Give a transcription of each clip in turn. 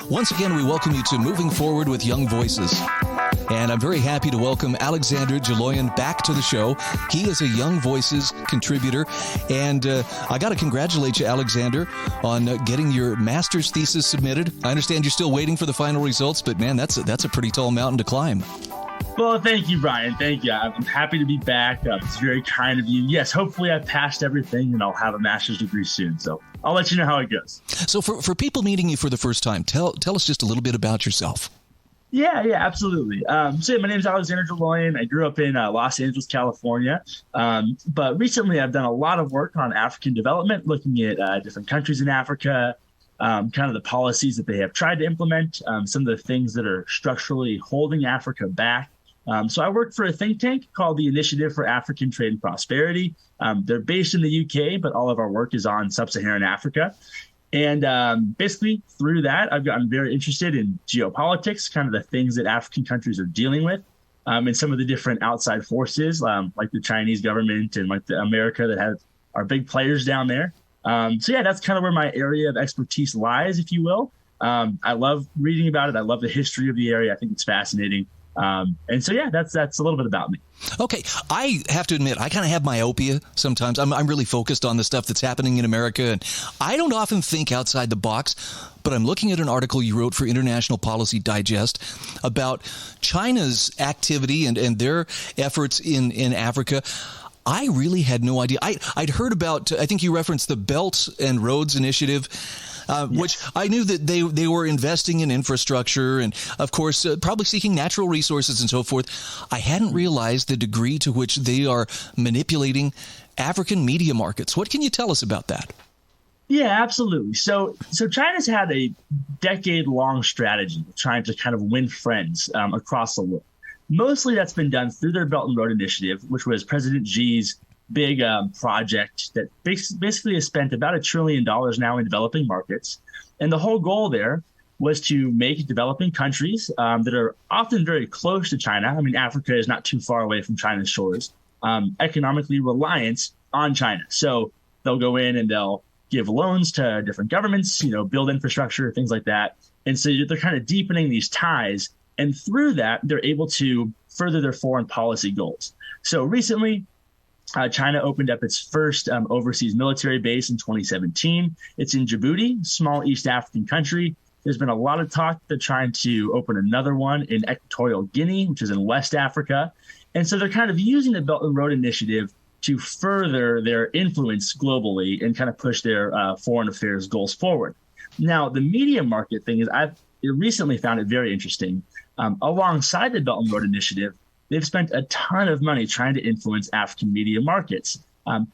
Once again, we welcome you to Moving Forward with Young Voices. And I'm very happy to welcome Alexander Jelloian back to the show. He is a Young Voices contributor. And I got to congratulate you, Alexander, on getting your master's thesis submitted. I understand you're still waiting for the final results, but man, that's a pretty tall mountain to climb. Well, thank you, Brian. Thank you. I'm happy to be back. It's very kind of you. Yes, hopefully I've passed everything and I'll have a master's degree soon. So I'll let you know how it goes. So for people meeting you for the first time, tell us just a little bit about yourself. Yeah, absolutely. My name is Alexander Jelloian. I grew up in Los Angeles, California. But recently I've done a lot of work on African development, looking at different countries in Africa, kind of the policies that they have tried to implement, some of the things that are structurally holding Africa back. So I work for a think tank called the Initiative for African Trade and Prosperity. They're based in the UK, but all of our work is on sub-Saharan Africa. And basically through that, I've gotten very interested in geopolitics, kind of the things that African countries are dealing with, and some of the different outside forces, like the Chinese government and like the America that are big players down there. That's kind of where my area of expertise lies, if you will. I love reading about it. I love the history of the area. I think it's fascinating. That's a little bit about me. Okay. I have to admit, I kind of have myopia sometimes. I'm really focused on the stuff that's happening in America, and I don't often think outside the box, but I'm looking at an article you wrote for International Policy Digest about China's activity and their efforts in Africa. I really had no idea. I'd heard about, I think you referenced the Belt and Roads Initiative, which I knew that they were investing in infrastructure and, of course, probably seeking natural resources and so forth. I hadn't realized the degree to which they are manipulating African media markets. What can you tell us about that? Yeah, absolutely. So China's had a decade-long strategy of trying to kind of win friends across the world. Mostly that's been done through their Belt and Road Initiative, which was President Xi's big project that basically has spent about $1 trillion now in developing markets. And the whole goal there was to make developing countries that are often very close to China. I mean, Africa is not too far away from China's shores, economically reliant on China. So they'll go in and they'll give loans to different governments, build infrastructure, things like that. And so they're kind of deepening these ties. And through that, they're able to further their foreign policy goals. So recently, China opened up its first overseas military base in 2017. It's in Djibouti, small East African country. There's been a lot of talk they're trying to open another one in Equatorial Guinea, which is in West Africa. And so they're kind of using the Belt and Road Initiative to further their influence globally and kind of push their foreign affairs goals forward. Now, the media market thing is I've recently found it very interesting. Alongside the Belt and Road Initiative, they've spent a ton of money trying to influence African media markets,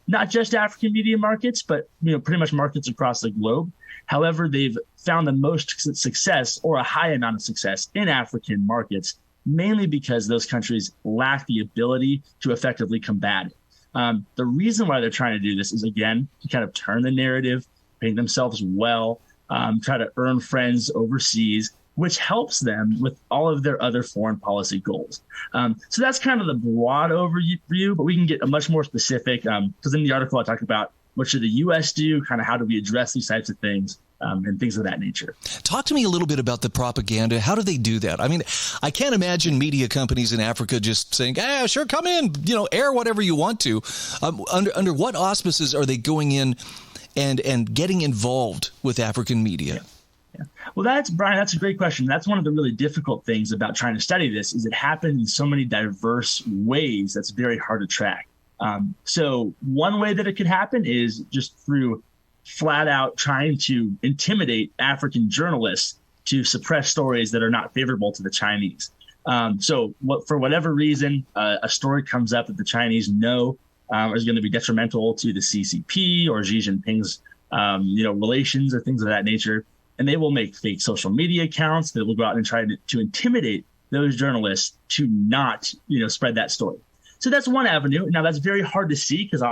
not just African media markets, but pretty much markets across the globe. However, they've found the most success or a high amount of success in African markets, mainly because those countries lack the ability to effectively combat it. The reason why they're trying to do this is, again, to kind of turn the narrative, paint themselves well, try to earn friends overseas, which helps them with all of their other foreign policy goals. So that's kind of the broad overview, but we can get a much more specific, because in the article I talk about what should the U.S. do, kind of how do we address these types of things, and things of that nature. Talk to me a little bit about the propaganda. How do they do that? I mean, I can't imagine media companies in Africa just saying, sure, come in, air whatever you want to. Under what auspices are they going in and getting involved with African media? Yeah. Well, Brian, that's a great question. That's one of the really difficult things about trying to study this is it happens in so many diverse ways that's very hard to track. So one way that it could happen is just through flat out trying to intimidate African journalists to suppress stories that are not favorable to the Chinese. For whatever reason, a story comes up that the Chinese know is going to be detrimental to the CCP or Xi Jinping's relations or things of that nature. And they will make fake social media accounts that will go out and try to intimidate those journalists to not, spread that story. So that's one avenue. Now, that's very hard to see because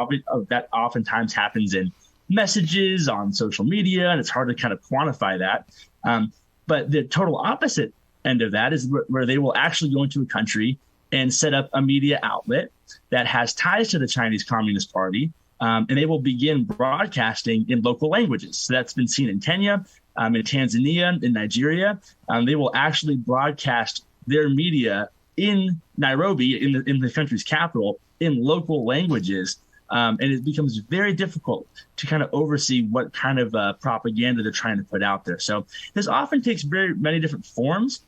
that oftentimes happens in messages on social media, and it's hard to kind of quantify that. But the total opposite end of that is where they will actually go into a country and set up a media outlet that has ties to the Chinese Communist Party and they will begin broadcasting in local languages. So that's been seen in Kenya, in Tanzania, in Nigeria. They will actually broadcast their media in Nairobi, in the country's capital, in local languages. And it becomes very difficult to kind of oversee what kind of propaganda they're trying to put out there. So this often takes very many different forms.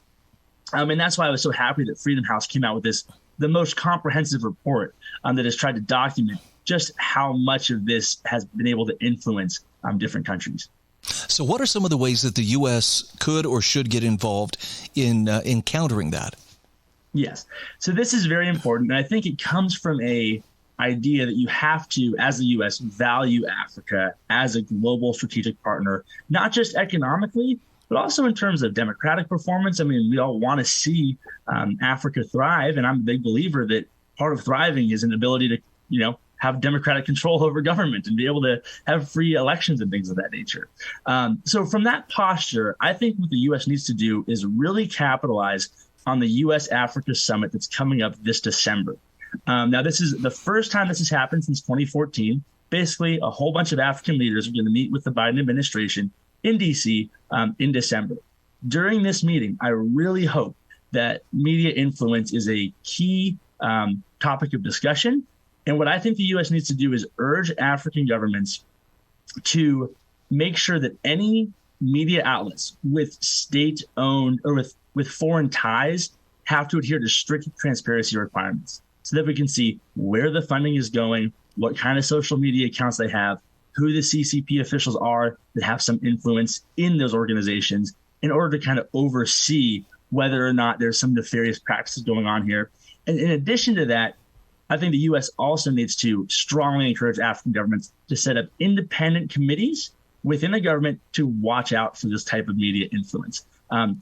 And that's why I was so happy that Freedom House came out with the most comprehensive report that has tried to document just how much of this has been able to influence different countries. So what are some of the ways that the U.S. could or should get involved in countering that? Yes. So this is very important. And I think it comes from a idea that you have to, as the U.S., value Africa as a global strategic partner, not just economically, but also in terms of democratic performance. I mean, we all want to see Africa thrive. And I'm a big believer that part of thriving is an ability to, have democratic control over government and be able to have free elections and things of that nature. So from that posture, I think what the U.S. needs to do is really capitalize on the U.S.-Africa summit that's coming up this December. Now, this is the first time this has happened since 2014. Basically, a whole bunch of African leaders are going to meet with the Biden administration in D.C. In December. During this meeting, I really hope that media influence is a key topic of discussion. And what I think the U.S. needs to do is urge African governments to make sure that any media outlets with state-owned or with foreign ties have to adhere to strict transparency requirements so that we can see where the funding is going, what kind of social media accounts they have, who the CCP officials are that have some influence in those organizations in order to kind of oversee whether or not there's some nefarious practices going on here. And in addition to that, I think the U.S. also needs to strongly encourage African governments to set up independent committees within the government to watch out for this type of media influence.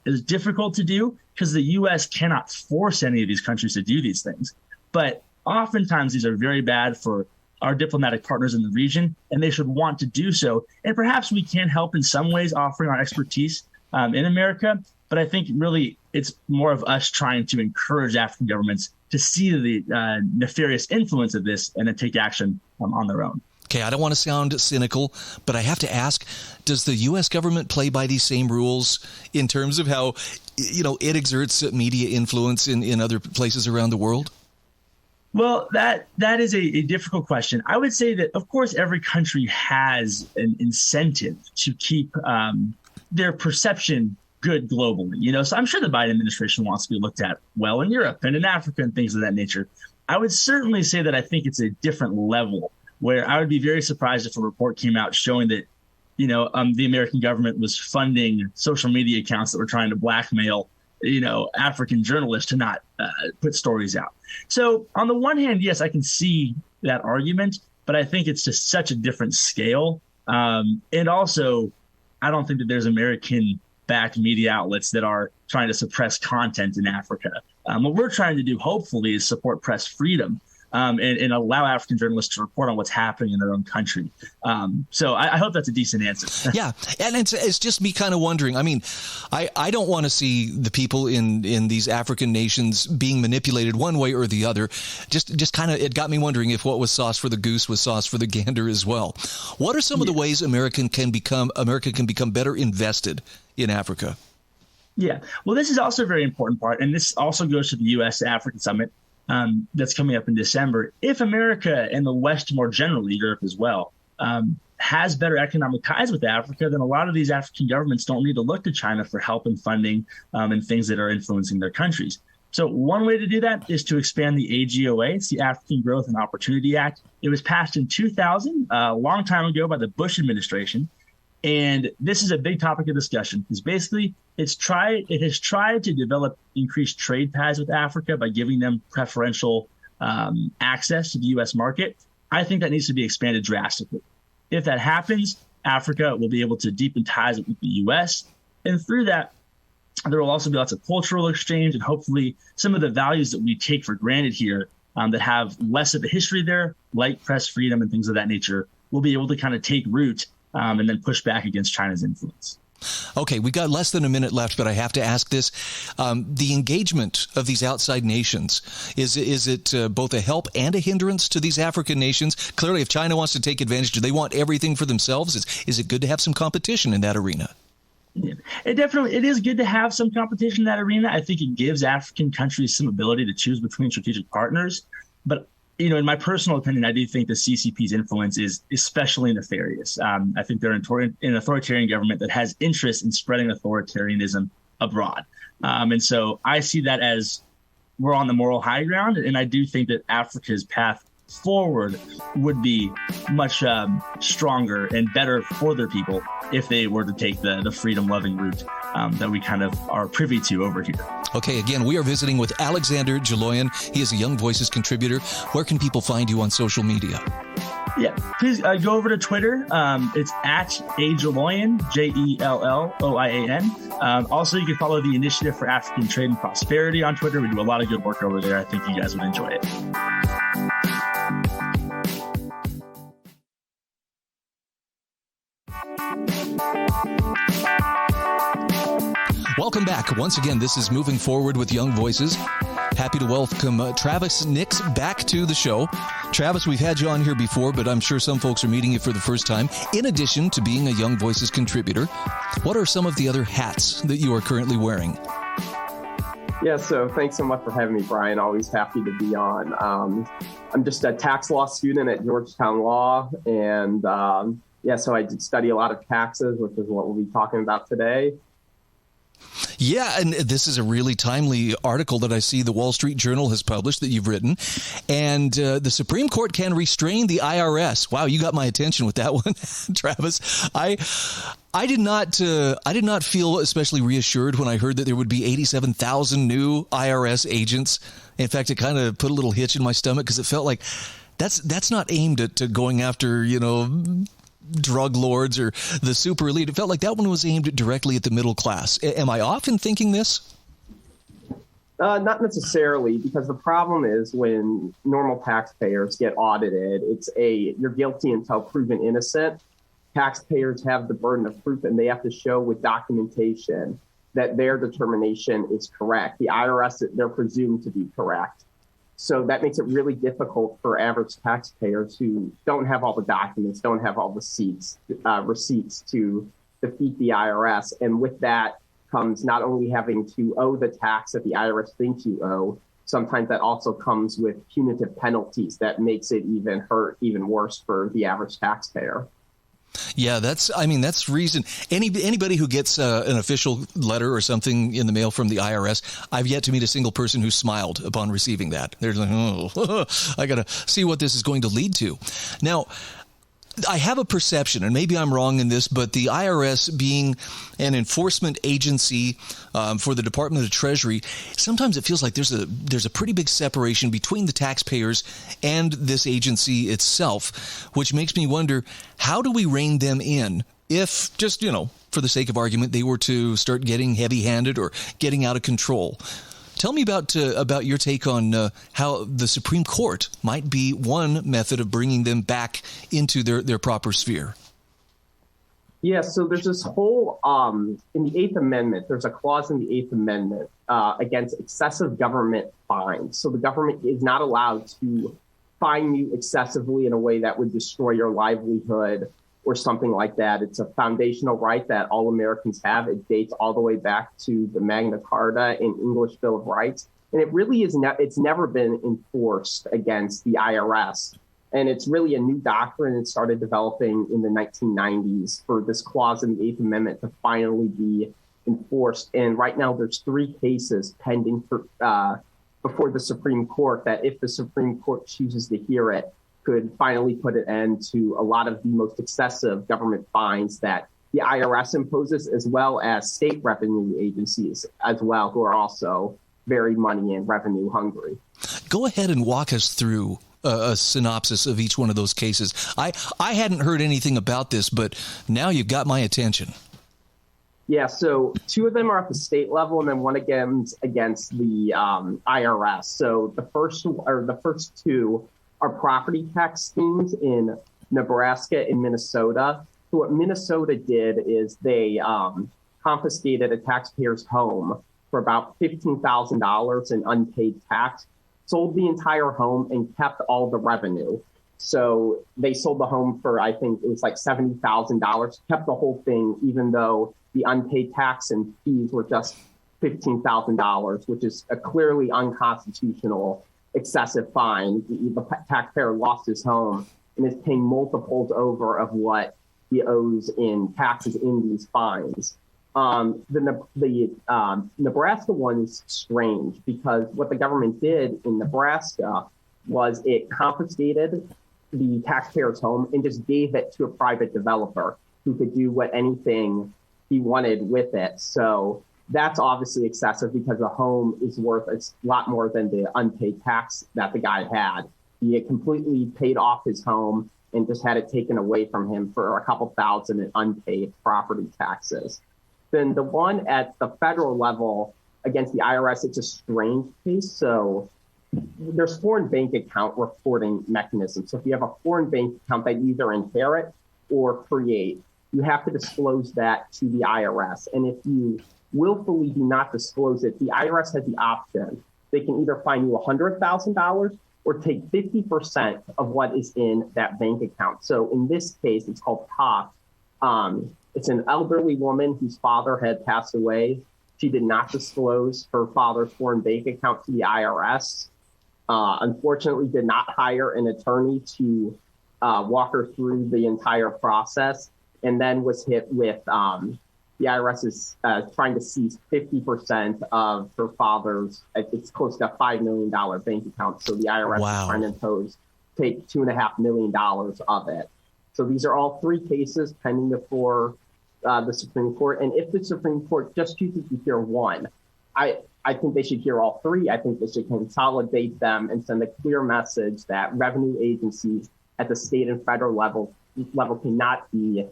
It's difficult to do because the U.S. cannot force any of these countries to do these things. But oftentimes these are very bad for our diplomatic partners in the region, and they should want to do so. And perhaps we can help in some ways offering our expertise in America. But I think really it's more of us trying to encourage African governments to see the nefarious influence of this and then take action on their own. Okay, I don't want to sound cynical, but I have to ask, does the U.S. government play by these same rules in terms of how, it exerts media influence in other places around the world? Well, that is a difficult question. I would say that, of course, every country has an incentive to keep their perception good globally. So I'm sure the Biden administration wants to be looked at well in Europe and in Africa and things of that nature. I would certainly say that I think it's a different level where I would be very surprised if a report came out showing that, the American government was funding social media accounts that were trying to blackmail, African journalists to not put stories out. So on the one hand, yes, I can see that argument, but I think it's just such a different scale. And also, I don't think that there's American-backed media outlets that are trying to suppress content in Africa. What we're trying to do, hopefully, is support press freedom and allow African journalists to report on what's happening in their own country. So I hope that's a decent answer. Yeah, and it's just me kind of wondering. I mean, I don't want to see the people in these African nations being manipulated one way or the other. Just kind of, it got me wondering if what was sauce for the goose was sauce for the gander as well. What are some of the ways America can become better invested in Africa? Yeah, well, this is also a very important part, and this also goes to the U.S.-African summit that's coming up in December. If America and the West more generally, Europe as well, has better economic ties with Africa, then a lot of these African governments don't need to look to China for help and funding and things that are influencing their countries. So one way to do that is to expand the AGOA. It's the African Growth and Opportunity Act. It was passed in 2000, a long time ago by the Bush administration. And this is a big topic of discussion because basically it has tried to develop increased trade ties with Africa by giving them preferential access to the U.S. market. I think that needs to be expanded drastically. If that happens, Africa will be able to deepen ties with the U.S. And through that, there will also be lots of cultural exchange and hopefully some of the values that we take for granted here that have less of a history there, like press freedom and things of that nature, will be able to kind of take root and then push back against China's influence. Okay, we got less than a minute left, but I have to ask this. The engagement of these outside nations, is it both a help and a hindrance to these African nations? Clearly, if China wants to take advantage, do they want everything for themselves? Is it good to have some competition in that arena? Yeah. It is good to have some competition in that arena. I think it gives African countries some ability to choose between strategic partners. But in my personal opinion, I do think the CCP's influence is especially nefarious. I think they're an authoritarian government that has interest in spreading authoritarianism abroad. And so I see that as we're on the moral high ground. And I do think that Africa's path forward would be much stronger and better for their people if they were to take the freedom-loving route that we kind of are privy to over here. Okay, again, we are visiting with Alexander Jelloian. He is a Young Voices contributor. Where can people find you on social media? Yeah, please go over to Twitter. It's at @Jelloian, JELLOIAN. Also, you can follow the Initiative for African Trade and Prosperity on Twitter. We do a lot of good work over there. I think you guys would enjoy it. Welcome back. Once again, this is Moving Forward with Young Voices. Happy to welcome Travis Nix back to the show. Travis, we've had you on here before, but I'm sure some folks are meeting you for the first time. In addition to being a Young Voices contributor, what are some of the other hats that you are currently wearing? Yeah, so thanks so much for having me, Brian. Always happy to be on. I'm just a tax law student at Georgetown Law, and so I did study a lot of taxes, which is what we'll be talking about today. Yeah, and this is a really timely article that I see the Wall Street Journal has published that you've written. And the Supreme Court can restrain the IRS. Wow, you got my attention with that one, Travis. I did not feel especially reassured when I heard that there would be 87,000 new IRS agents. In fact, it kind of put a little hitch in my stomach because it felt like that's not aimed at going after, drug lords or the super elite. It felt like that one was aimed directly at the middle class. Am I off in thinking this? Not necessarily, because the problem is when normal taxpayers get audited, you're guilty until proven innocent. Taxpayers have the burden of proof, and they have to show with documentation that their determination is correct. The IRS, they're presumed to be correct. So that makes it really difficult for average taxpayers who don't have all the documents, don't have all the receipts to defeat the IRS. And with that comes not only having to owe the tax that the IRS thinks you owe, sometimes that also comes with punitive penalties that makes it even worse for the average taxpayer. Yeah, that's reason. Anybody who gets an official letter or something in the mail from the IRS, I've yet to meet a single person who smiled upon receiving that. They're like, oh, I got to see what this is going to lead to. Now, I have a perception, and maybe I'm wrong in this, but the IRS being an enforcement agency for the Department of the Treasury, sometimes it feels like there's a pretty big separation between the taxpayers and this agency itself, which makes me wonder, how do we rein them in if just, for the sake of argument, they were to start getting heavy-handed or getting out of control? Tell me about your take on how the Supreme Court might be one method of bringing them back into their proper sphere. Yeah, so there's this whole, in the Eighth Amendment, there's a clause in the Eighth Amendment against excessive government fines. So the government is not allowed to fine you excessively in a way that would destroy your livelihood or something like that. It's a foundational right that all Americans have. It dates all the way back to the Magna Carta and English Bill of Rights. And it really is it's never been enforced against the IRS. And it's really a new doctrine. It started developing in the 1990s for this clause in the Eighth Amendment to finally be enforced. And right now there's 3 cases pending before the Supreme Court that if the Supreme Court chooses to hear it, could finally put an end to a lot of the most excessive government fines that the IRS imposes, as well as state revenue agencies as well, who are also very money and revenue hungry. Go ahead and walk us through a synopsis of each one of those cases. I hadn't heard anything about this, but now you've got my attention. Yeah, so 2 of them are at the state level, and then one against the IRS. So the first 2 are property tax schemes in Nebraska and Minnesota. So what Minnesota did is they confiscated a taxpayer's home for about $15,000 in unpaid tax, sold the entire home, and kept all the revenue. So they sold the home for, I think it was like $70,000, kept the whole thing, even though the unpaid tax and fees were just $15,000, which is a clearly unconstitutional excessive fine. The taxpayer lost his home and is paying multiples over of what he owes in taxes in these fines. The Nebraska one is strange because what the government did in Nebraska was it confiscated the taxpayer's home and just gave it to a private developer who could do anything he wanted with it. So that's obviously excessive because the home is worth a lot more than the unpaid tax that the guy had. He had completely paid off his home and just had it taken away from him for a couple thousand in unpaid property taxes. Then the one at the federal level against the IRS, it's a strange case. So there's foreign bank account reporting mechanisms. So if you have a foreign bank account that you either inherit or create, you have to disclose that to the IRS. And if you willfully do not disclose it, the IRS has the option. They can either fine you $100,000 or take 50% of what is in that bank account. So in this case, it's called TOP. It's an elderly woman whose father had passed away. She did not disclose her father's foreign bank account to the IRS. Unfortunately, did not hire an attorney to walk her through the entire process, and then was hit with the IRS is trying to seize 50% of her father's, it's close to a $5 million bank account. So the IRS is trying to take $2.5 million of it. So these are all three cases pending before the Supreme Court. And if the Supreme Court just chooses to hear one, I think they should hear all three. I think they should consolidate them and send a clear message that revenue agencies at the state and federal level cannot be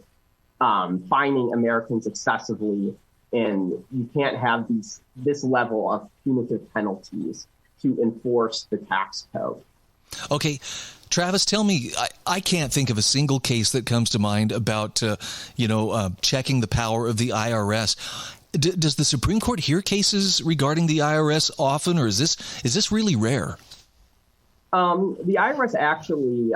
fining Americans excessively, and you can't have this level of punitive penalties to enforce the tax code. Okay, Travis, tell me, I can't think of a single case that comes to mind about, checking the power of the IRS. Does the Supreme Court hear cases regarding the IRS often, or is this really rare? The IRS actually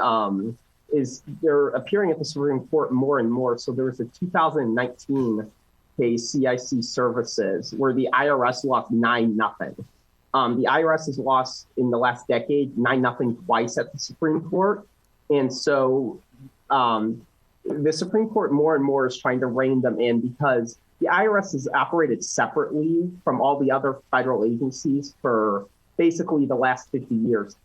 they're appearing at the Supreme Court more and more. So there was a 2019 case, CIC Services, where the IRS lost 9-0. The IRS has lost in the last decade 9-0 twice at the Supreme Court. And so the Supreme Court more and more is trying to rein them in because the IRS has operated separately from all the other federal agencies for basically the last 50 years.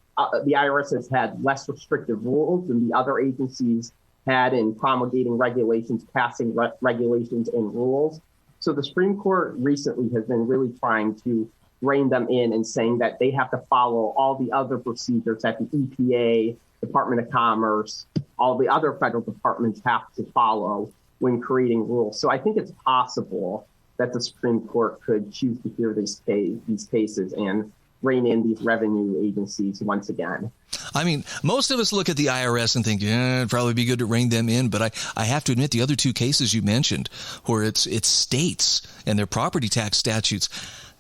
The IRS has had less restrictive rules than the other agencies had in promulgating regulations, passing regulations and rules. So the Supreme Court recently has been really trying to rein them in and saying that they have to follow all the other procedures that the EPA, Department of Commerce, all the other federal departments have to follow when creating rules. So I think it's possible that the Supreme Court could choose to hear these cases and rein in these revenue agencies once again. I mean, most of us look at the IRS and think, it'd probably be good to rein them in. But I have to admit, the other two cases you mentioned, where it's states and their property tax statutes,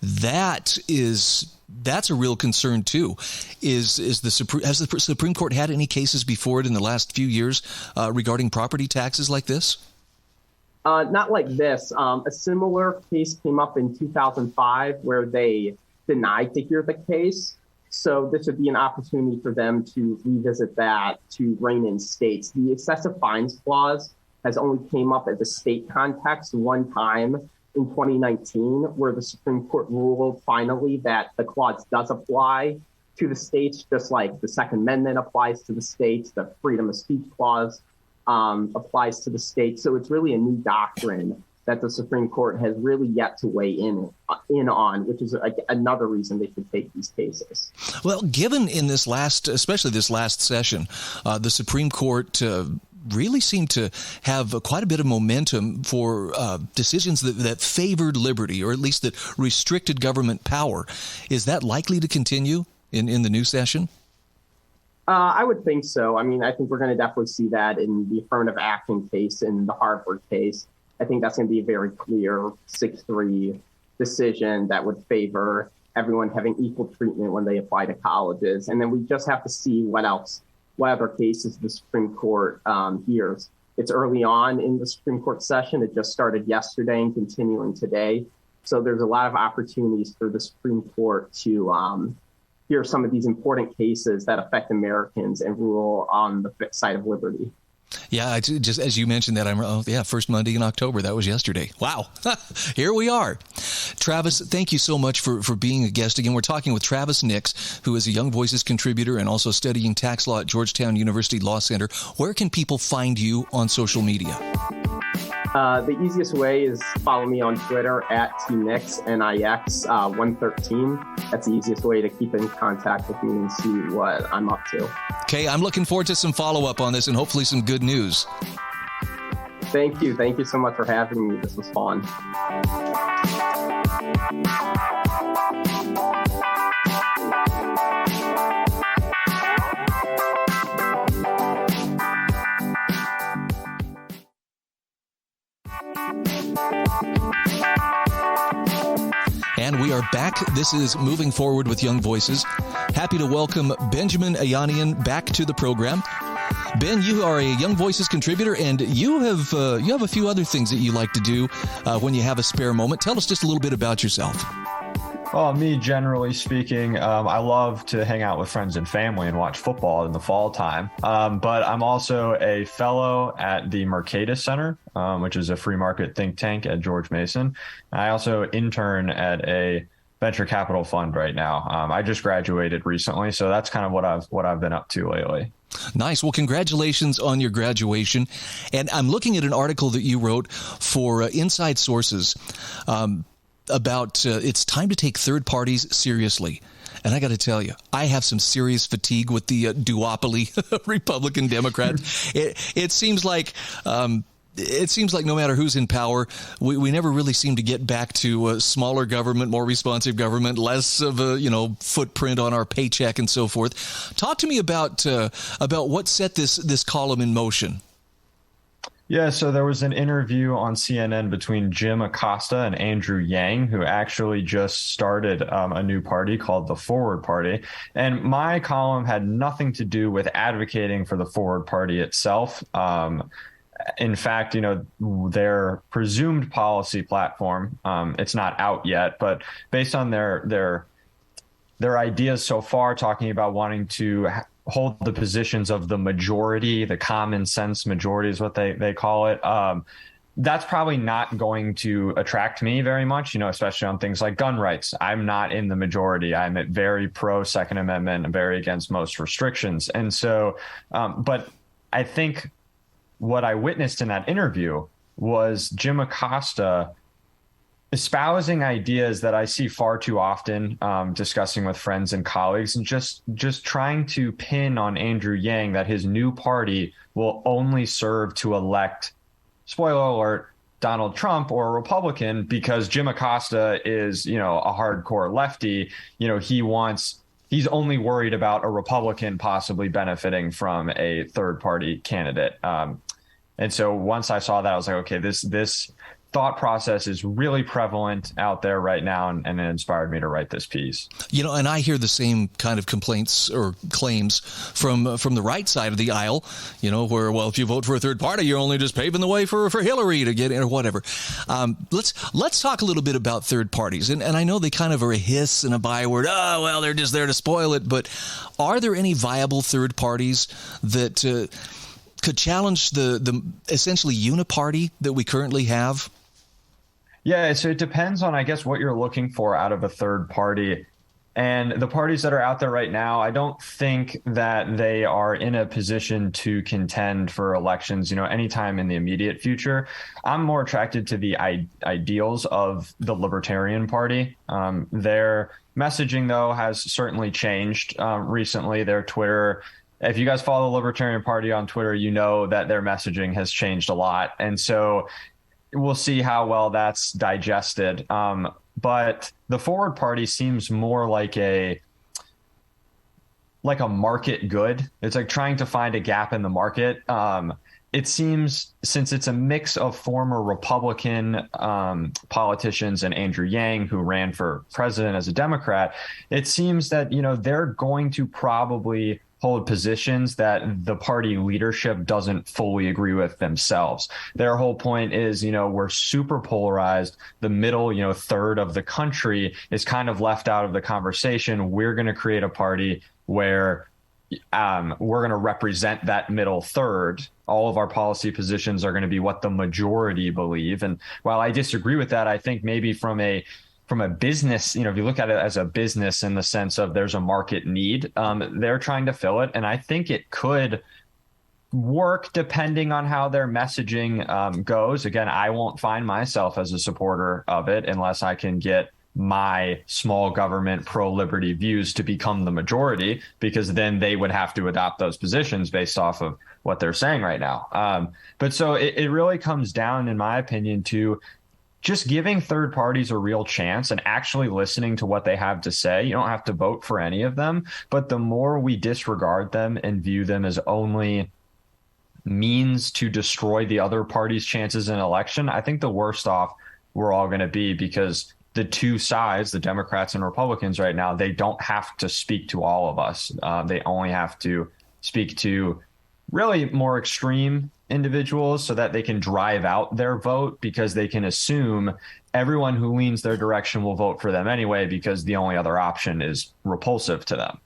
that's a real concern too. Has the Supreme Court had any cases before it in the last few years regarding property taxes like this? Not like this. A similar case came up in 2005 where they denied to hear the case. So this would be an opportunity for them to revisit that, to rein in states. The excessive fines clause has only came up at the state context one time in 2019, where the Supreme Court ruled finally that the clause does apply to the states, just like the Second Amendment applies to the states, the freedom of speech clause applies to the states. So it's really a new doctrine that the Supreme Court has really yet to weigh in on, which is another reason they should take these cases. Well, given in especially this last session, the Supreme Court really seemed to have quite a bit of momentum for decisions that favored liberty, or at least that restricted government power. Is that likely to continue in the new session? I would think so. I mean, I think we're going to definitely see that in the affirmative action case, in the Harvard case. I think that's going to be a very clear 6-3 decision that would favor everyone having equal treatment when they apply to colleges. And then we just have to see what other cases the Supreme Court hears. It's early on in the Supreme Court session. It just started yesterday and continuing today. So there's a lot of opportunities for the Supreme Court to hear some of these important cases that affect Americans and rule on the side of liberty. Yeah, just as you mentioned that, first Monday in October. That was yesterday. Wow. Here we are. Travis, thank you so much for being a guest again. We're talking with Travis Nix, who is a Young Voices contributor and also studying tax law at Georgetown University Law Center. Where can people find you on social media? The easiest way is follow me on Twitter at TNix113. That's the easiest way to keep in contact with me and see what I'm up to. Okay, I'm looking forward to some follow-up on this and hopefully some good news. Thank you. Thank you so much for having me. This was fun. And we are back. This is Moving Forward with Young Voices. Happy to welcome Benjamin Ayanian back to the program. Ben, you are a Young Voices contributor, and you have a few other things that you like to do when you have a spare moment. Tell us just a little bit about yourself. Well, me, generally speaking, I love to hang out with friends and family and watch football in the fall time. But I'm also a fellow at the Mercatus Center, which is a free market think tank at George Mason. I also intern at a venture capital fund right now. I just graduated recently, so that's kind of what I've been up to lately. Nice. Well, congratulations on your graduation. And I'm looking at an article that you wrote for Inside Sources about it's time to take third parties seriously. And I got to tell you, I have some serious fatigue with the duopoly, Republican, Democrat. It seems like no matter who's in power, we never really seem to get back to smaller government, more responsive government, less of a footprint on our paycheck and so forth. Talk to me about what set this column in motion. Yeah, so there was an interview on CNN between Jim Acosta and Andrew Yang, who actually just started a new party called the Forward Party. And my column had nothing to do with advocating for the Forward Party itself. In fact, their presumed policy platform, it's not out yet, but based on their ideas so far, talking about wanting to hold the positions of the majority, the common sense majority is what they call it. That's probably not going to attract me very much, especially on things like gun rights. I'm not in the majority. I'm very pro Second Amendment and very against most restrictions. And so, but I think what I witnessed in that interview was Jim Acosta espousing ideas that I see far too often, discussing with friends and colleagues, and just trying to pin on Andrew Yang that his new party will only serve to elect, spoiler alert, Donald Trump or a Republican, because Jim Acosta is, a hardcore lefty. He's only worried about a Republican possibly benefiting from a third party candidate. And so once I saw that, I was like, okay, this thought process is really prevalent out there right now, and it inspired me to write this piece. And I hear the same kind of complaints or claims from the right side of the aisle, where, well, if you vote for a third party, you're only just paving the way for Hillary to get in or whatever. Let's talk a little bit about third parties. And I know they kind of are a hiss and a byword. Oh, well, they're just there to spoil it. But are there any viable third parties that could challenge the essentially uniparty that we currently have? Yeah, so it depends on, I guess, what you're looking for out of a third party. And the parties that are out there right now, I don't think that they are in a position to contend for elections, anytime in the immediate future. I'm more attracted to the ideals of the Libertarian Party. Their messaging, though, has certainly changed recently. Their Twitter, if you guys follow the Libertarian Party on Twitter, you know that their messaging has changed a lot. And so we'll see how well that's digested. But the Forward Party seems more like a like a market good. It's like trying to find a gap in the market. It seems, since it's a mix of former Republican politicians and Andrew Yang, who ran for president as a Democrat, it seems that, they're going to probably hold positions that the party leadership doesn't fully agree with themselves. Their whole point is, we're super polarized. The middle, third of the country is kind of left out of the conversation. We're going to create a party where we're going to represent that middle third. All of our policy positions are going to be what the majority believe. And while I disagree with that, I think maybe from a business, if you look at it as a business in the sense of there's a market need, they're trying to fill it. And I think it could work depending on how their messaging goes. Again, I won't find myself as a supporter of it unless I can get my small government pro-liberty views to become the majority, because then they would have to adopt those positions based off of what they're saying right now. But so it really comes down, in my opinion, to just giving third parties a real chance and actually listening to what they have to say. You don't have to vote for any of them, but the more we disregard them and view them as only means to destroy the other party's chances in election, I think the worse off we're all going to be, because the two sides, the Democrats and Republicans right now, they don't have to speak to all of us. They only have to speak to really more extreme individuals so that they can drive out their vote, because they can assume everyone who leans their direction will vote for them anyway, because the only other option is repulsive to them.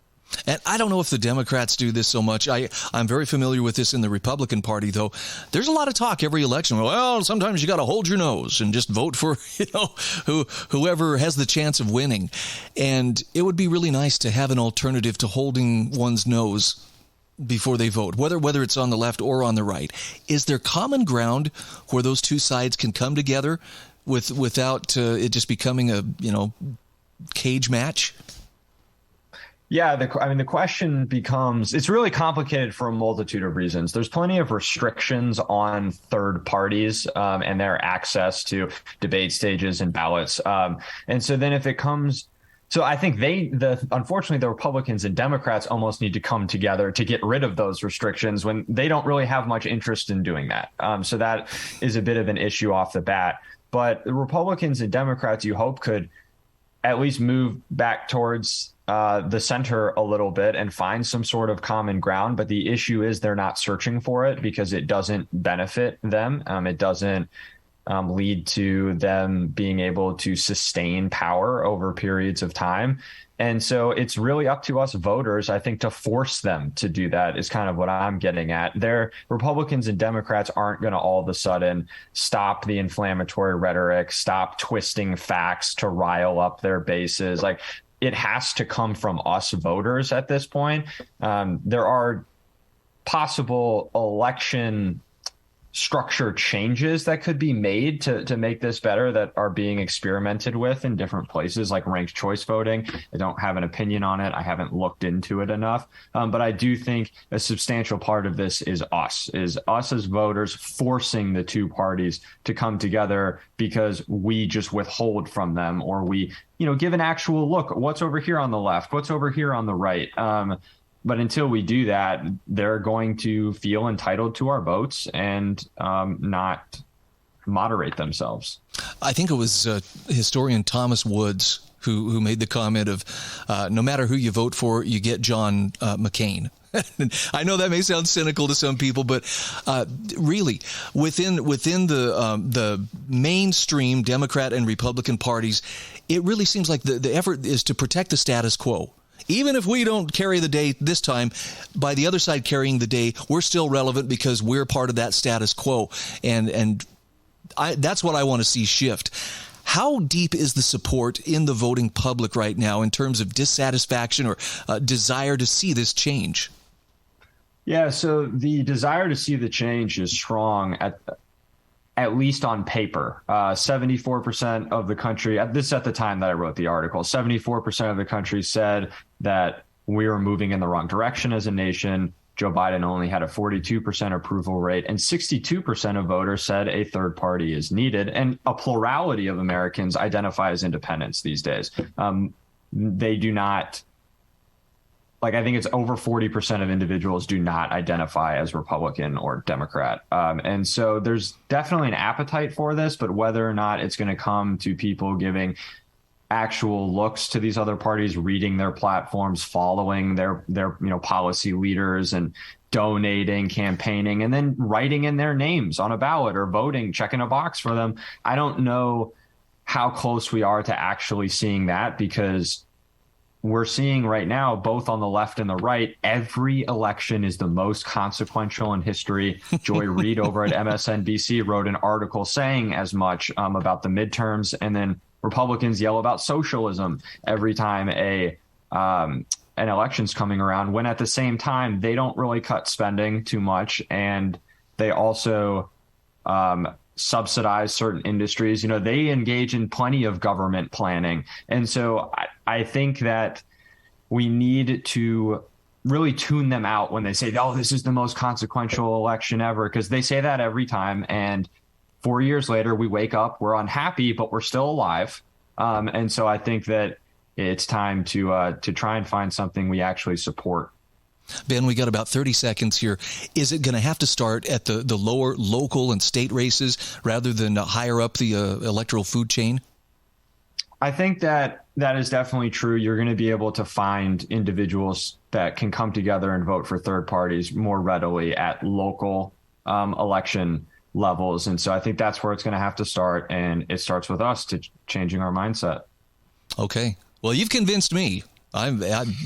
And I don't know if the Democrats do this so much. I'm very familiar with this in the Republican Party, though. There's a lot of talk every election. Well, sometimes you got to hold your nose and just vote for, whoever has the chance of winning. And it would be really nice to have an alternative to holding one's nose before they vote, whether it's on the left or on the right. Is there common ground where those two sides can come together without it just becoming a, cage match? Yeah, the question becomes, it's really complicated for a multitude of reasons. There's plenty of restrictions on third parties and their access to debate stages and ballots. And so then if it comes, so I think unfortunately, the Republicans and Democrats almost need to come together to get rid of those restrictions when they don't really have much interest in doing that. So that is a bit of an issue off the bat. But the Republicans and Democrats, you hope, could at least move back towards the center a little bit and find some sort of common ground. But the issue is they're not searching for it, because it doesn't benefit them. It doesn't lead to them being able to sustain power over periods of time. And so it's really up to us voters, I think, to force them to do that is kind of what I'm getting at. Republicans and Democrats aren't going to all of a sudden stop the inflammatory rhetoric, stop twisting facts to rile up their bases. Like, it has to come from us voters at this point. There are possible election structure changes that could be made to make this better that are being experimented with in different places, like ranked choice voting. I don't have an opinion on it. I haven't looked into it enough. But I do think a substantial part of this is us as voters forcing the two parties to come together, because we just withhold from them, or we, give an actual look. What's over here on the left? What's over here on the right? But until we do that, they're going to feel entitled to our votes and not moderate themselves. I think it was historian Thomas Woods who made the comment of no matter who you vote for, you get John McCain. I know that may sound cynical to some people, but really, within the mainstream Democrat and Republican parties, it really seems like the effort is to protect the status quo. Even if we don't carry the day this time, by the other side carrying the day, we're still relevant because we're part of that status quo. And that's what I want to see shift. How deep is the support in the voting public right now in terms of dissatisfaction or desire to see this change? Yeah, so the desire to see the change is strong at least on paper. 74% of the country, this is at the time that I wrote the article, 74% of the country said that we were moving in the wrong direction as a nation. Joe Biden only had a 42% approval rate, and 62% of voters said a third party is needed. And a plurality of Americans identify as independents these days. They do not like I think it's over 40% of individuals do not identify as Republican or Democrat. And so there's definitely an appetite for this, but whether or not it's going to come to people giving actual looks to these other parties, reading their platforms, following their policy leaders, and donating, campaigning, and then writing in their names on a ballot or voting, checking a box for them. I don't know how close we are to actually seeing that, because we're seeing right now, both on the left and the right, every election is the most consequential in history. Joy Reid over at MSNBC wrote an article saying as much about the midterms, and then Republicans yell about socialism every time an election's coming around, when at the same time they don't really cut spending too much, and they also subsidize certain industries. They engage in plenty of government planning. And so I think that we need to really tune them out when they say, oh, this is the most consequential election ever, because they say that every time. And 4 years later, we wake up, we're unhappy, but we're still alive. And so I think that it's time to try and find something we actually support. Ben, we got about 30 seconds here. Is it going to have to start at the lower local and state races rather than higher up the electoral food chain? I think that is definitely true. You're going to be able to find individuals that can come together and vote for third parties more readily at local election levels. And so I think that's where it's going to have to start. And it starts with us to changing our mindset. Okay. Well, you've convinced me.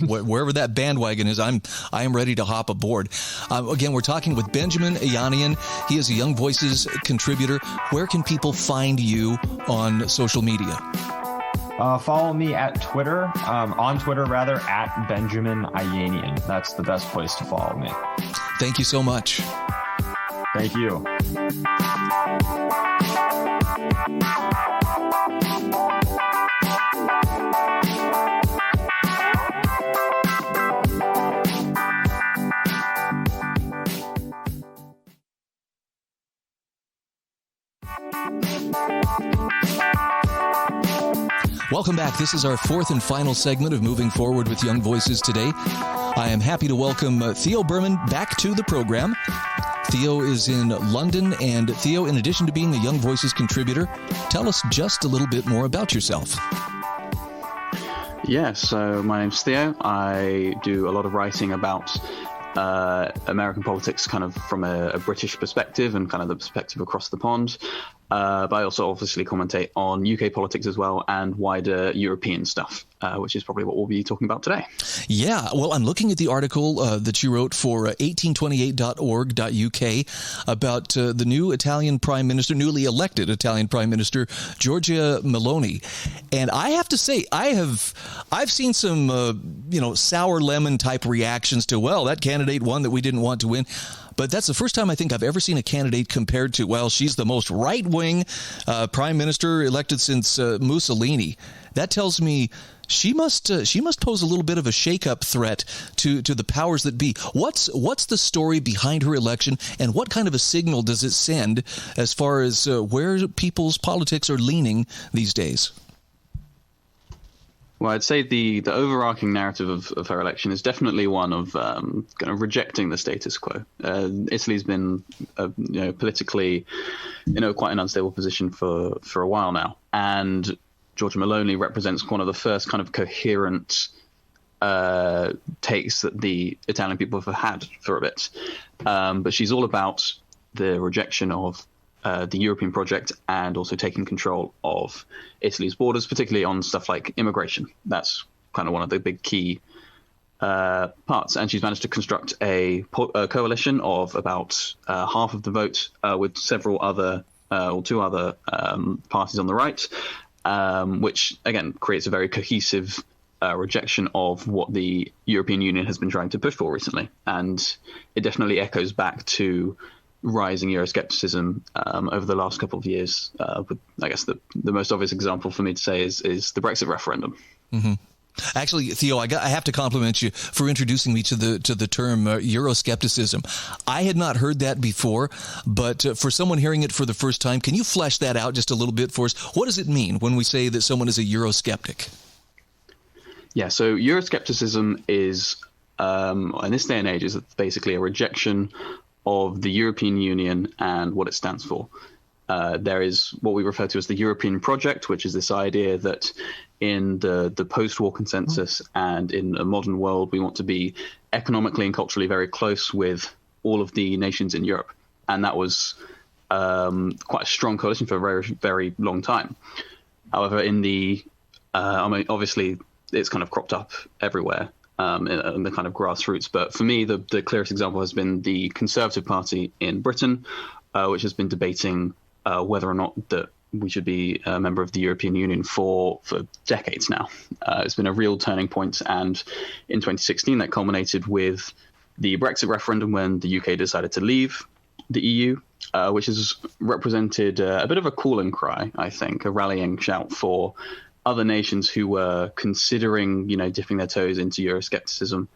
Wherever that bandwagon is, I am ready to hop aboard. Again, we're talking with Benjamin Ayanian. He is a Young Voices contributor. Where can people find you on social media? Follow me at Twitter, on Twitter rather, at Benjamin Ayanian. That's the best place to follow me. Thank you so much. Thank you. Welcome back. This is our fourth and final segment of Moving Forward with Young Voices today. I am happy to welcome Theo Burman back to the program. Theo is in London, and Theo, in addition to being a Young Voices contributor, tell us just a little bit more about yourself. Yeah, so my name's Theo. I do a lot of writing about American politics kind of from a British perspective and kind of the perspective across the pond. But I also obviously commentate on UK politics as well and wider European stuff, which is probably what we'll be talking about today. Yeah, well, I'm looking at the article that you wrote for 1828.org.uk about the new Italian Prime Minister, newly elected Italian Prime Minister, Giorgia Meloni. And I have to say, I've seen some, sour lemon type reactions to, well, that candidate won that we didn't want to win. But that's the first time I think I've ever seen a candidate compared to, well, she's the most right-wing prime minister elected since Mussolini. That tells me she must pose a little bit of a shake-up threat to the powers that be. What's the story behind her election, and what kind of a signal does it send as far as where people's politics are leaning these days? Well, I'd say the overarching narrative of her election is definitely one of kind of rejecting the status quo. Italy's been, politically, quite an unstable position for a while now, and Giorgia Meloni represents one of the first kind of coherent takes that the Italian people have had for a bit. But she's all about the rejection of the European project and also taking control of Italy's borders, particularly on stuff like immigration. That's kind of one of the big key parts. And she's managed to construct a coalition of about half of the vote with several other or two other parties on the right, which, again, creates a very cohesive rejection of what the European Union has been trying to push for recently. And it definitely echoes back to rising Euroscepticism over the last couple of years. But I guess the most obvious example for me to say is the Brexit referendum. Mm-hmm. Actually, Theo, I have to compliment you for introducing me to the term Euroscepticism. I had not heard that before, but for someone hearing it for the first time, can you flesh that out just a little bit for us? What does it mean when we say that someone is a Eurosceptic? Yeah, so Euroscepticism is in this day and age is basically a rejection of the European Union and what it stands for. There is what we refer to as the European project, which is this idea that in the post-war consensus and in a modern world, we want to be economically and culturally very close with all of the nations in Europe. And that was quite a strong coalition for a very, very long time. However, obviously, it's kind of cropped up everywhere in the kind of grassroots. But for me, the clearest example has been the Conservative Party in Britain, which has been debating whether or not that we should be a member of the European Union for decades now. It's been a real turning point, and in 2016 that culminated with the Brexit referendum when the UK decided to leave the EU, which has represented a bit of a calling cry, I think, a rallying shout for other nations who were considering, dipping their toes into Euroscepticism,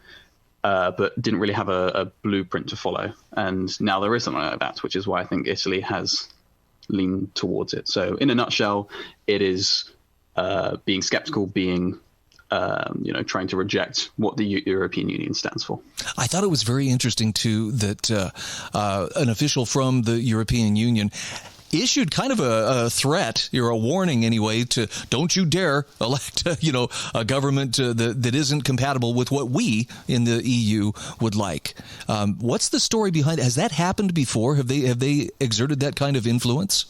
but didn't really have a blueprint to follow. And now there is something like that, which is why I think Italy has lean towards it. So in a nutshell, it is being skeptical, being trying to reject what the European Union stands for. I thought it was very interesting too that an official from the European Union issued kind of a threat, or a warning anyway, to don't you dare elect a government that isn't compatible with what we in the EU would like. What's the story behind it? Has that happened before? Have they exerted that kind of influence?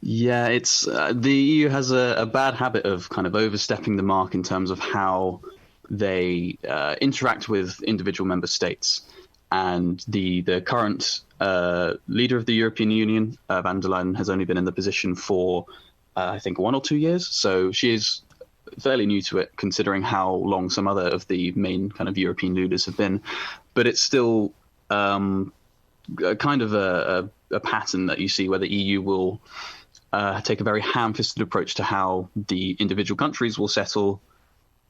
Yeah, it's the EU has a bad habit of kind of overstepping the mark in terms of how they interact with individual member states. And the current leader of the European Union, van der Leyen, has only been in the position for, I think, 1 or 2 years. So she is fairly new to it, considering how long some other of the main kind of European leaders have been. But it's still kind of a pattern that you see where the EU will take a very ham-fisted approach to how the individual countries will settle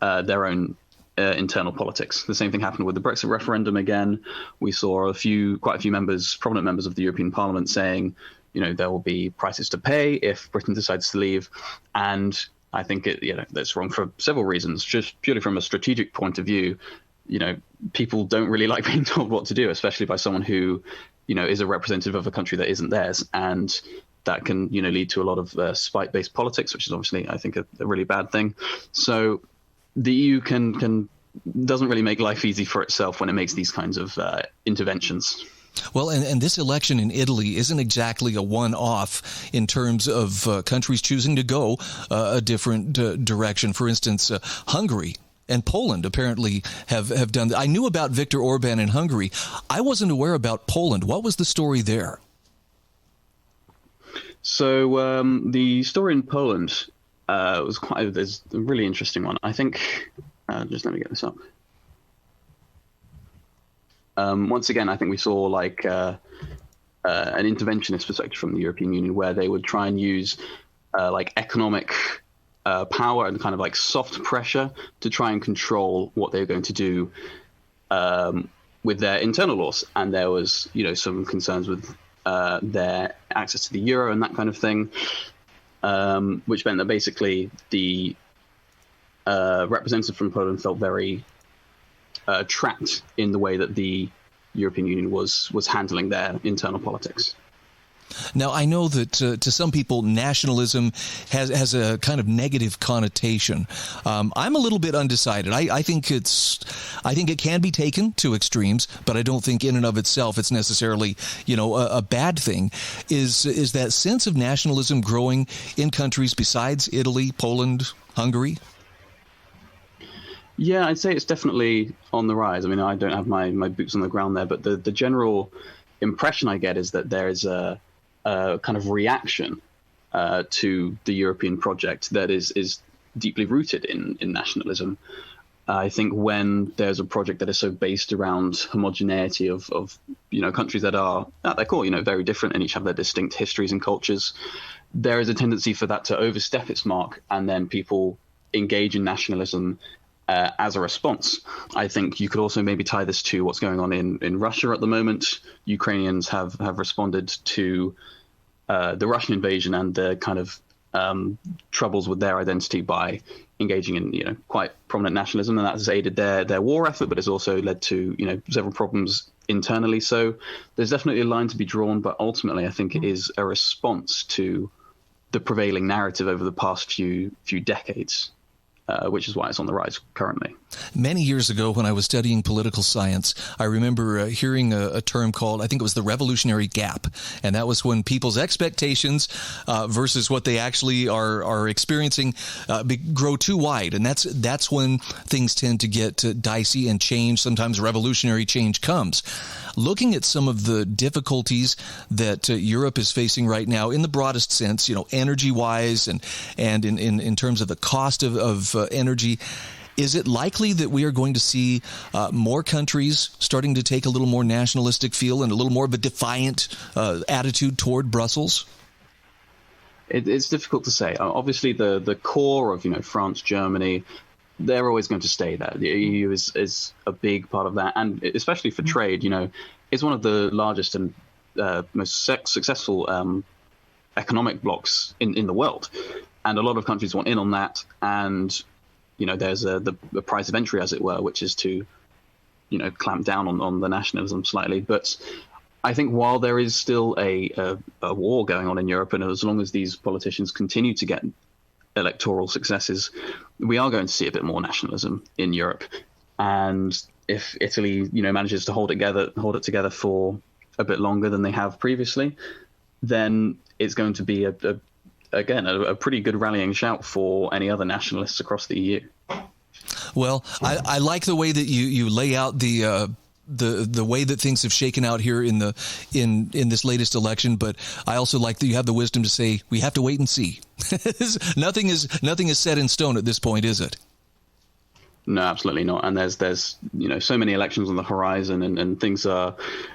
their own internal politics. The same thing happened with the Brexit referendum again. We saw quite a few prominent members of the European Parliament saying, there will be prices to pay if Britain decides to leave. And I think that's wrong for several reasons. Just purely from a strategic point of view, people don't really like being told what to do, especially by someone who, is a representative of a country that isn't theirs. And that can, lead to a lot of spite-based politics, which is obviously, I think, a really bad thing. So the EU doesn't really make life easy for itself when it makes these kinds of interventions. Well, and this election in Italy isn't exactly a one-off in terms of countries choosing to go a different direction. For instance, Hungary and Poland apparently have done that. I knew about Viktor Orban in Hungary. I wasn't aware about Poland. What was the story there? So the story in Poland there's a really interesting one. I think, just let me get this up. Once again, I think we saw an interventionist perspective from the European Union, where they would try and use economic power and kind of like soft pressure to try and control what they're going to do with their internal laws. And there was, some concerns with their access to the euro and that kind of thing. Which meant that basically the representative from Poland felt very trapped in the way that the European Union was handling their internal politics. Now, I know that to some people, nationalism has a kind of negative connotation. I'm a little bit undecided. I think it can be taken to extremes, but I don't think in and of itself it's necessarily, a bad thing. Is that sense of nationalism growing in countries besides Italy, Poland, Hungary? Yeah, I'd say it's definitely on the rise. I mean, I don't have my boots on the ground there, but the general impression I get is that there is a kind of reaction to the European project that is deeply rooted in nationalism. I think when there's a project that is so based around homogeneity of countries that are at their core, very different and each have their distinct histories and cultures, there is a tendency for that to overstep its mark, and then people engage in nationalism as a response. I think you could also maybe tie this to what's going on in Russia at the moment. Ukrainians have responded to the Russian invasion and the kind of troubles with their identity by engaging in quite prominent nationalism, and that has aided their war effort, but it's also led to several problems internally. So there's definitely a line to be drawn, but ultimately I think it is a response to the prevailing narrative over the past few decades, which is why it's on the rise currently. Many years ago, when I was studying political science, I remember hearing a term called, I think it was the revolutionary gap. And that was when people's expectations versus what they actually are experiencing grow too wide. And that's when things tend to get dicey and change. Sometimes revolutionary change comes. Looking at some of the difficulties that Europe is facing right now in the broadest sense, energy-wise and in terms of the cost of energy, is it likely that we are going to see more countries starting to take a little more nationalistic feel and a little more of a defiant attitude toward Brussels? It's difficult to say. Obviously, the core of France, Germany, they're always going to stay there. The EU is a big part of that, and especially for trade, it's one of the largest and most successful economic blocks in the world, and a lot of countries want in on that. And there's the price of entry, as it were, which is to clamp down on the nationalism slightly. But I think while there is still a war going on in Europe, and as long as these politicians continue to get electoral successes, we are going to see a bit more nationalism in Europe. And if Italy, manages to hold it together for a bit longer than they have previously, then it's going to be a pretty good rallying shout for any other nationalists across the EU. Well, I like the way that you lay out the way that things have shaken out here in this latest election, but I also like that you have the wisdom to say we have to wait and see. Nothing is set in stone at this point, is it? No, absolutely not. And there's so many elections on the horizon, and things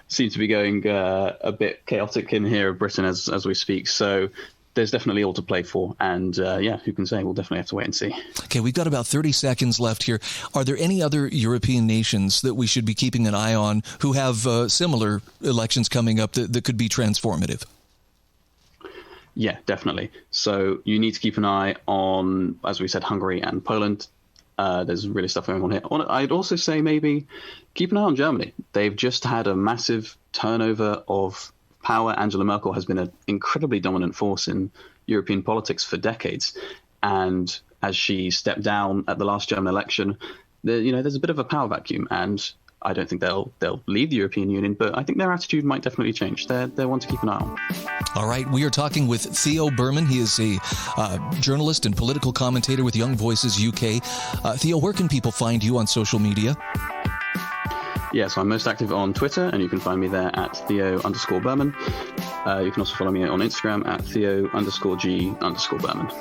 seem to be going a bit chaotic in here in Britain as we speak. So there's definitely all to play for. And who can say? We'll definitely have to wait and see. Okay, we've got about 30 seconds left here. Are there any other European nations that we should be keeping an eye on who have similar elections coming up that could be transformative? Yeah, definitely. So you need to keep an eye on, as we said, Hungary and Poland. There's really stuff going on here. I'd also say maybe keep an eye on Germany. They've just had a massive turnover of power. Angela Merkel has been an incredibly dominant force in European politics for decades. And as she stepped down at the last German election, there's a bit of a power vacuum. And I don't think they'll leave the European Union, but I think their attitude might definitely change. They're one to keep an eye on. All right, we are talking with Theo Burman. He is a journalist and political commentator with Young Voices UK. Theo, where can people find you on social media? Yeah, so I'm most active on Twitter, and you can find me there at Theo_Burman. You can also follow me on Instagram at Theo_G_Burman.